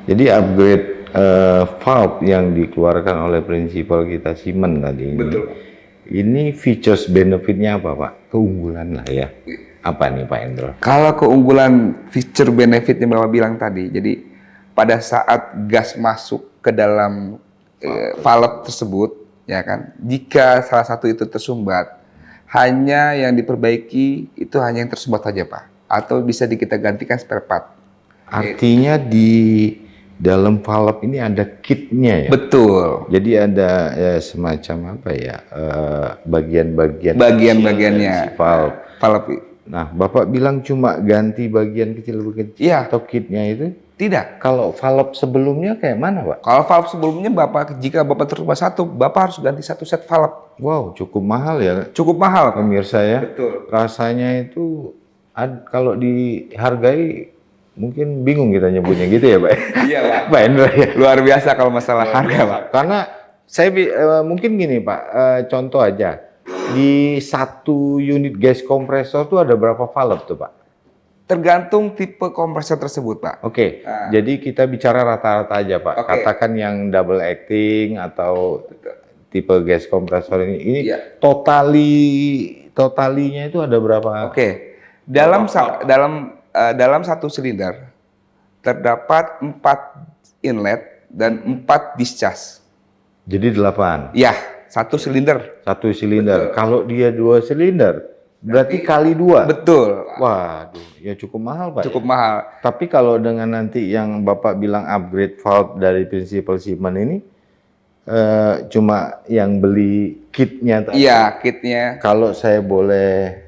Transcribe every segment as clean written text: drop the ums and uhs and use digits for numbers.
Jadi upgrade valve yang dikeluarkan oleh prinsipal kita Siemens tadi ini. Betul. Ini features benefitnya apa Pak? Keunggulan lah ya. Apa nih Pak Endro? Kalau keunggulan feature benefit yang Bapak bilang tadi, jadi pada saat gas masuk ke dalam valve tersebut, ya kan, jika salah satu itu tersumbat, hanya yang diperbaiki itu hanya yang tersumbat saja Pak, atau bisa kita gantikan spare part. Artinya di dalam valve ini ada kitnya ya? Betul. Jadi ada semacam apa ya, bagian-bagian Bagian-bagiannya si valve. valve. Nah, Bapak bilang cuma ganti bagian kecil Iya. atau kitnya itu? Tidak. Kalau valve sebelumnya kayak mana Pak? Kalau valve sebelumnya jika Bapak terubah satu, Bapak harus ganti satu set valve. Wow, cukup mahal ya Cukup mahal, Pak. pemirsa ya. Betul. Rasanya itu kalau dihargai mungkin bingung kita nyebutnya gitu ya Pak. Iya Pak. Pak Endra ya. Luar biasa kalau masalah harga Pak. Karena saya mungkin gini Pak, contoh aja. Di satu unit gas kompresor tuh ada berapa valve tuh Pak? Tergantung tipe kompresor tersebut Pak. Oke, jadi kita bicara rata-rata aja Pak. Oke. Katakan yang double acting atau tipe gas kompresor ini Iya. totalinya itu ada berapa? Oke. Dalam satu silinder terdapat 4 inlet dan 4 discharge. Jadi 8. Ya, satu silinder. Satu silinder. Betul. Kalau dia 2 silinder, berarti kali 2. Betul. Waduh, ya cukup mahal Pak. Cukup mahal. Tapi kalau dengan nanti yang Bapak bilang upgrade valve dari prinsipal Siemens ini, cuma yang beli kitnya tadi. Iya, kitnya. Kalau saya boleh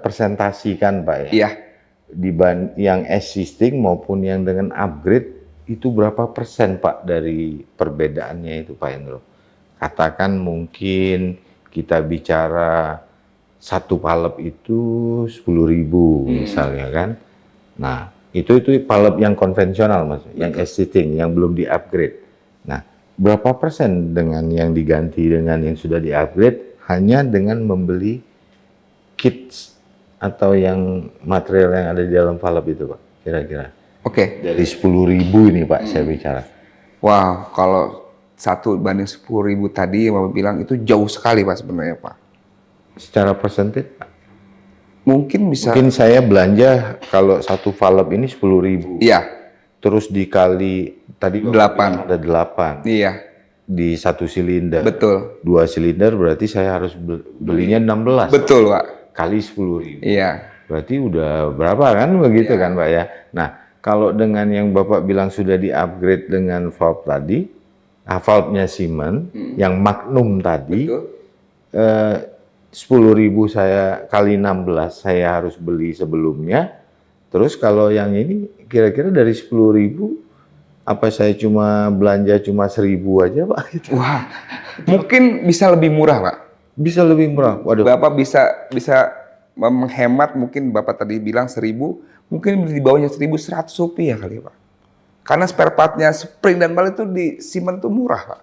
presentasikan Pak ya. Iya. Yang existing maupun yang dengan upgrade itu berapa persen Pak dari perbedaannya itu Pak Endro? Katakan mungkin kita bicara satu valve itu 10.000 misalnya kan. Nah, itu valve yang konvensional Mas, yang existing, yang belum di-upgrade. Nah, berapa persen dengan yang diganti dengan yang sudah di-upgrade hanya dengan membeli kits atau yang material yang ada di dalam valve itu Pak, kira-kira? Oke. Dari 10.000 ini Pak saya bicara. Wah, kalau 1 banding 10.000 tadi yang Bapak bilang itu jauh sekali Pak sebenarnya Pak. Secara persentage Pak? Mungkin bisa. Mungkin saya belanja kalau satu valve ini 10.000. Iya. Terus dikali tadi 8. ada 8 Iya. di satu silinder. Betul. 2 silinder berarti saya harus belinya 16. Betul Pak. Kali 10.000. Iya. Berarti udah berapa kan begitu kan Pak ya. Nah, kalau dengan yang Bapak bilang sudah di-upgrade dengan valve tadi, valve-nya Siemens yang Magnum tadi, Betul. 10.000 saya kali 16 saya harus beli sebelumnya. Terus kalau yang ini kira-kira dari 10.000 apa saya cuma belanja cuma 1.000 aja Pak? Wah, mungkin bisa lebih murah Pak. Bisa lebih murah. Waduh. Bapak bisa menghemat, mungkin Bapak tadi bilang 1.000, mungkin di bawahnya 1.100 rupiah kali Pak. Karena spare part-nya spring dan bal itu di Siemens itu murah Pak.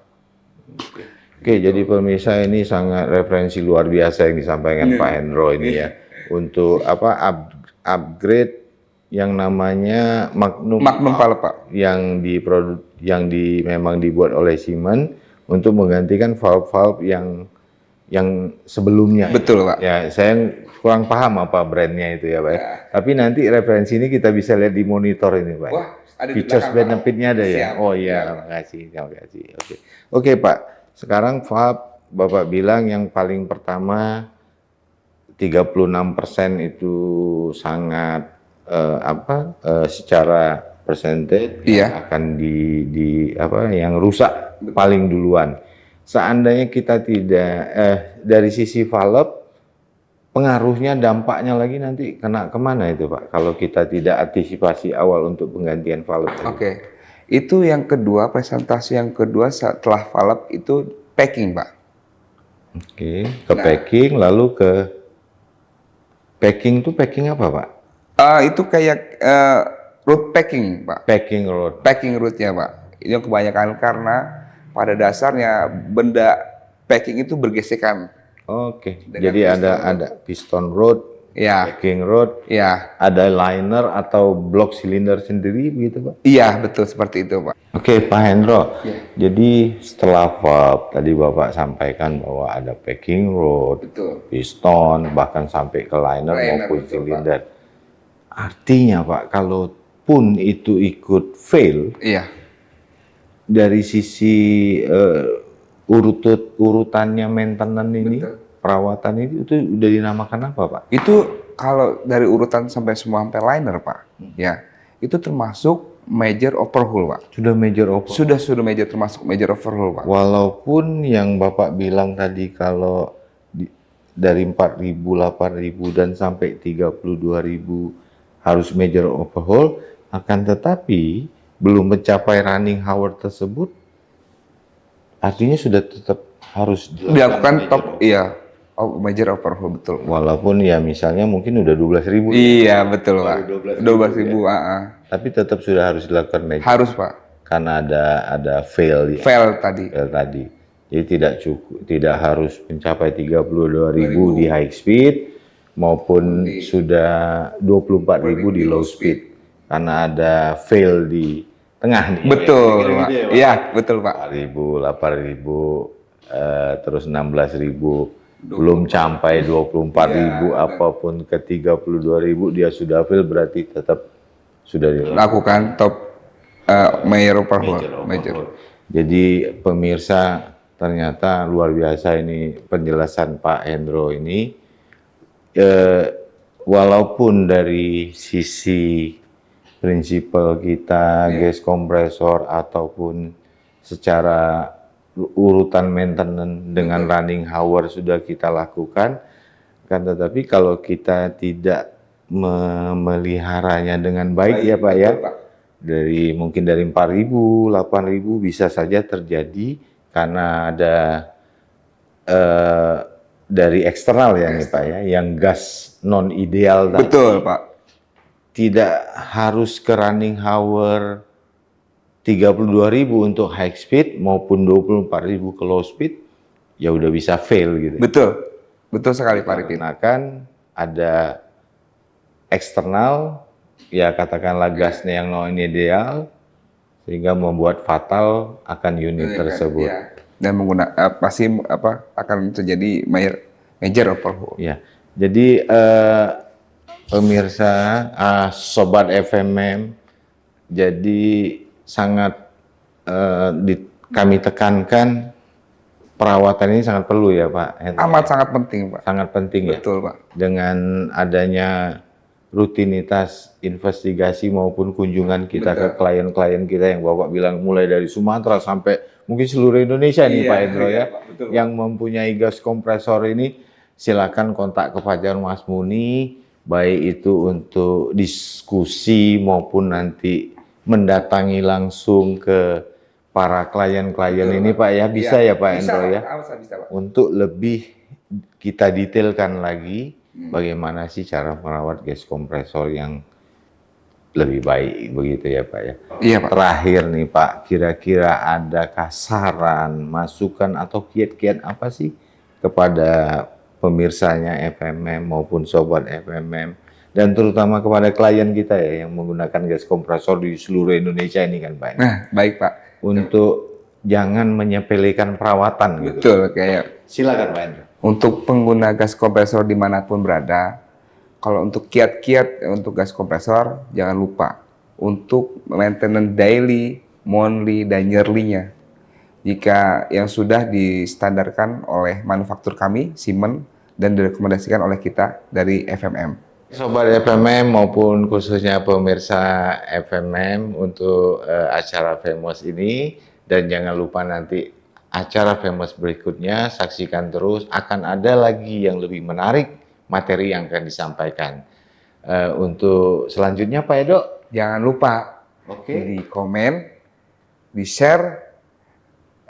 Oke, jadi pemirsa ini sangat referensi luar biasa yang disampaikan Pak Hendro ini ya. Untuk upgrade yang namanya Magnum valve Pak. Yang memang dibuat oleh Siemens untuk menggantikan valve-valve yang sebelumnya. Betul Pak. Ya, saya kurang paham apa brandnya itu ya Pak. Ya. Tapi nanti referensi ini kita bisa lihat di monitor ini Pak. Wah, ada di features belakang, benefitnya ada ya. Siap. Oh iya, terima kasih. Oke Pak. Sekarang valve Bapak bilang yang paling pertama 36% itu sangat secara persentage akan yang rusak paling duluan. Seandainya kita tidak dari sisi valve, pengaruhnya dampaknya lagi nanti kena kemana itu Pak? Kalau kita tidak antisipasi awal untuk penggantian valve. Oke. Itu yang kedua, presentasi yang kedua setelah valve itu packing Pak. Oke, packing, lalu ke packing itu packing apa Pak? Itu kayak root packing Pak. Packing root. Packing rootnya Pak. Ini yang kebanyakan karena pada dasarnya benda packing itu bergesekan. Oke, jadi ada piston rod Ya, Packing rod, ya, ada liner atau block silinder sendiri begitu Pak? iya betul seperti itu Pak. Oke Pak Hendro, Ya. jadi setelah valve tadi Bapak sampaikan bahwa ada packing rod, Betul. piston, bahkan sampai ke liner Liner, maupun betul, silinder. Artinya Pak, kalaupun itu ikut fail, Iya, dari sisi urutannya maintenance ini, Betul. perawatan itu udah dinamakan apa Pak? itu kalau dari urutan sampai semua sampai liner Pak, ya itu termasuk major overhaul Pak. Sudah major over. Sudah major termasuk major overhaul Pak. Walaupun yang Bapak bilang tadi kalau dari 4.000, 8.000 dan sampai 32.000 harus major overhaul, akan tetapi belum mencapai running hour tersebut, artinya sudah tetap harus Dilakukan major top, overhaul. iya, major overhaul betul. Walaupun ya misalnya mungkin udah 12.000, Iya betul Pak. Baru 12.000, tapi tetap sudah harus dilakukan major. harus Pak. Karena ada fail ya. Fail tadi. Fail tadi. Jadi tidak harus mencapai 32.000 di high speed maupun sudah 24.000 di low speed. Karena ada fail di tengah nih. Betul Kira-kira Pak. gitu ya, Pak? Iya betul Pak. 4.000, 8.000, terus 16.000, belum sampai 24.000 apapun ke 32.000 dia sudah fail, berarti tetap sudah dilakukan. Lakukan top major overhaul. Major. Jadi pemirsa, ternyata luar biasa ini penjelasan Pak Hendro ini. Walaupun dari sisi prinsipal kita, gas kompresor ataupun secara urutan maintenance dengan running hour sudah kita lakukan, kan tetapi kalau kita tidak memeliharanya dengan baik ya Pak ya, mungkin dari 4.000, 8.000 bisa saja terjadi karena ada dari eksternal ya nih Pak ya, yang gas non ideal tadi. Betul Pak. Tidak harus ke running hour 32.000 untuk high speed maupun 24.000 ke low speed, ya udah bisa fail gitu. Betul. Betul sekali Pak Ripin. Karena kan ada eksternal, ya katakanlah gasnya yang non ideal, sehingga membuat fatal akan unit tersebut. Ya. Dan pasti akan terjadi major overhaul. Ya, jadi pemirsa, sobat FMM, jadi sangat kami tekankan perawatan ini sangat perlu ya Pak Hendro. Amat sangat penting Pak. Sangat penting ya. Betul Pak. Dengan adanya rutinitas investigasi maupun kunjungan kita ke klien-klien kita yang Bapak bilang mulai dari Sumatera sampai mungkin seluruh Indonesia nih Pak Hendro ya, Pak, yang mempunyai gas kompresor ini, silakan kontak ke Fajar Mas Muni, baik itu untuk diskusi maupun nanti mendatangi langsung ke para klien-klien ini Pak ya, bisa ya Pak Hendro ya, Bisa Pak. untuk lebih kita detailkan lagi bagaimana sih cara merawat gas kompresor yang lebih baik begitu ya Pak ya. Iya Pak. Terakhir nih Pak, kira-kira adakah saran, masukan atau kiat-kiat apa sih kepada pemirsanya FMM maupun sobat FMM dan terutama kepada klien kita ya yang menggunakan gas kompresor di seluruh Indonesia ini kan Pak. Nah, baik Pak. Untuk jangan menyepelekan perawatan gitu. Betul, kayak Silakan Pak Hendro. untuk pengguna gas kompresor dimanapun berada, kalau untuk kiat-kiat untuk gas kompresor, jangan lupa untuk maintenance daily, monthly, dan yearly-nya. Jika yang sudah distandarkan oleh manufaktur kami, Siemens, dan direkomendasikan oleh kita dari FMM. Sobat FMM maupun khususnya pemirsa FMM untuk acara Famous ini, dan jangan lupa nanti acara Famous berikutnya saksikan terus, akan ada lagi yang lebih menarik materi yang akan disampaikan. Untuk selanjutnya Pak Edo, Jangan lupa oke, di komen, di share,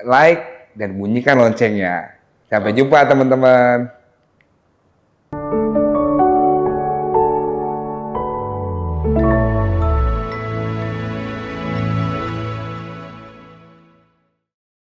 like, dan bunyikan loncengnya. Sampai jumpa teman-teman.